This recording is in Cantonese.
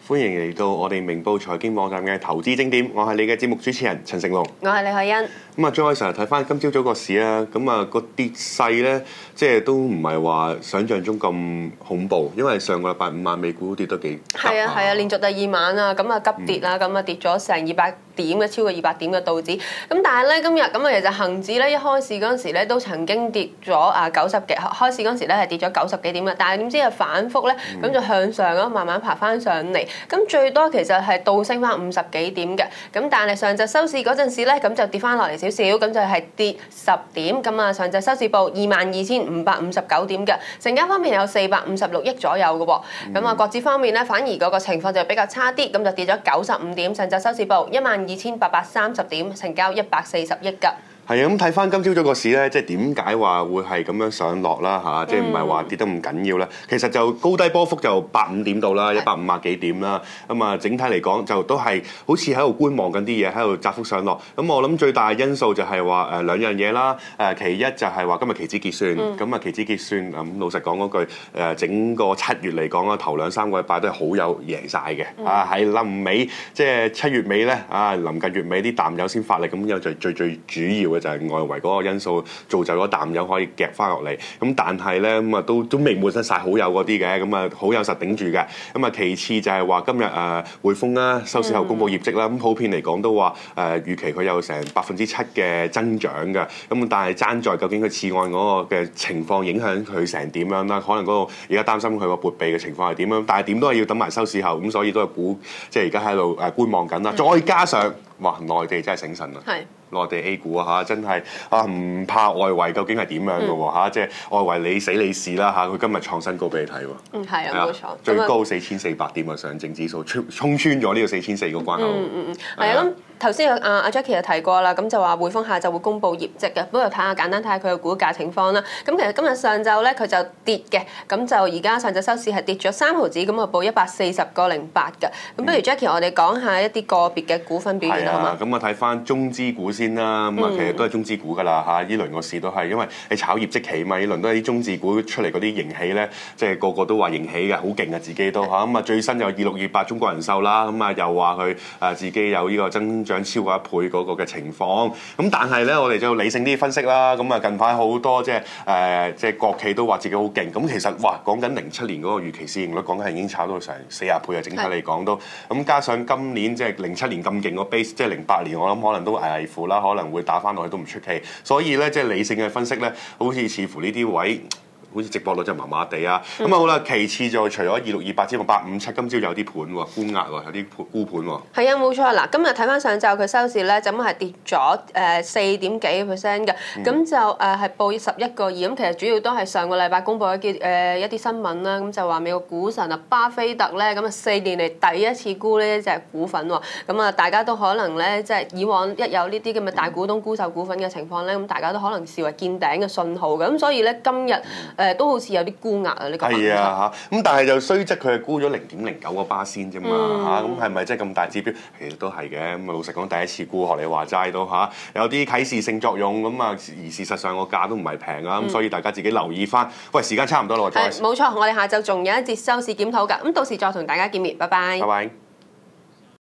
歡迎嚟到我哋明報財經網站嘅投資精點，我係你嘅節目主持人陳成龍，我係李海欣。咁啊，張偉成日睇翻今朝早個市啦，咁啊個跌勢咧，即係都唔係話想像中咁恐怖，因為上個禮拜五晚美股跌得幾急係啊，連續第二晚啊，咁啊急跌啦，咁啊跌咗成200點嘅，超過200點嘅道指。咁但係咧今日咁啊，其實恆指咧一開市嗰陣時咧都曾經跌咗90幾，開市嗰陣時咧係跌咗90幾點嘅，但係點知係反覆咧，咁就向上咯，慢慢爬翻上嚟。咁最多其實係倒升翻50幾點嘅，咁但係上晝收市嗰陣時咧，咁就跌翻落嚟少少，咁就係跌10點。咁啊上晝收市報22,559點嘅，成交方面有456億左右嘅喎。咁啊國指方面咧，反而嗰個情況就比較差啲，咁就跌咗95點，上晝收市報12,830點，成交140億㗎。係啊，咁睇翻今朝早個市咧，即係點解話會係咁樣上落啦嚇？即係唔係話跌得咁緊要咧？其實就高低波幅就85點到啦，150幾點啦。咁啊，整體嚟講就都係好似喺度觀望緊啲嘢，喺度窄幅上落。咁我諗最大嘅因素就係話兩樣嘢啦。其一就係話今日期指結算，咁啊期指結算咁老實講嗰句整個7月嚟講啊，頭2-3個禮拜都係好有贏晒嘅。喺臨尾即係7月尾咧，臨近月尾啲淡友先發力，咁有最主要嘅就係外圍嗰個因素造就咗淡友可以夾翻落嚟，咁但係咧咁啊都未滿身晒好友嗰啲嘅，咁啊好友實頂住嘅，咁啊其次就係話今日匯豐啦收市後公佈業績啦，咁普遍嚟講都話預期佢有成7%嘅增長嘅，咁但係爭在究竟佢次按嗰個嘅情況影響佢成點樣啦？可能嗰個而家擔心佢個撥備嘅情況係點樣，但係點都係要等埋收市後，咁所以都係估即係而家喺度觀望緊啦，再加上哇內地真係醒神啊！內地 A 股啊真係唔怕外圍究竟係點樣嘅喎即係外圍你死你事啦佢今日創新高俾你睇喎。係啊，冇錯。最高4400點啊，上證指數衝穿咗呢個4000個關口。係啊，咁頭先阿 Jackie 又提過啦，咁就話匯豐下晝會公布業績嘅，不過簡單睇下佢嘅股價情況啦。咁其實今日上晝咧佢就跌嘅，咁就而家上晝收市係跌咗3毫子，咁啊報140.08嘅。咁不如 Jackie 我哋講下一啲個別嘅股份表現啦，好嘛？咁啊睇翻中資股先啦，咁啊其實都係中資股㗎啦呢輪個市都係，因為你炒業績期嘛，呢輪都係啲中資股出嚟嗰啲盈喜咧，即係個個都話盈喜嘅，好勁啊自己都咁啊最新有2628中國人壽啦，咁啊又話佢自己有呢個增長超過1倍嗰個嘅情況，咁但係咧我哋就理性啲分析啦，咁啊近排好多即係國企都話自己好勁，咁其實哇講緊07年嗰個預期市盈率講緊係已經炒到成40倍啊，整體嚟講都，咁加上今年即係07年咁勁個 base，即係08年我諗可能都危乎啦，可能會打翻落去都唔出奇，所以咧即係理性嘅分析咧，好似乎呢啲位。好似直播率真係麻麻地啊！咁好啦，其次就除咗2628之外，857今朝有啲盤喎，沽壓喎，有啲沽盤喎。係啊，冇錯嗱，今日睇翻上晝佢收市咧，就咁係跌咗4點幾%嘅，咁就係報11個2。咁其實主要都係上個禮拜公佈一啲新聞啦，咁就話美國股神巴菲特咧，咁啊4年嚟第一次沽呢一隻股份喎，咁啊大家都可能咧即係以往一有呢啲咁嘅大股東沽售股份嘅情況咧，咁大家都可能視為見頂嘅信號嘅，咁所以咧今日都好似有啲沽壓啊！呢個係啊咁但係就雖則佢係沽咗0.09個巴仙啫嘛咁係咪真係咁大指標？其實都係嘅。咁老實講，第一次沽學你話齋都有啲啟示性作用咁啊，而事實上個價都唔係平啊，咁所以大家自己留意翻。喂，時間差唔多啦，冇錯，我哋下晝仲有一節收市檢討㗎，咁到時再同大家見面，拜拜。拜拜。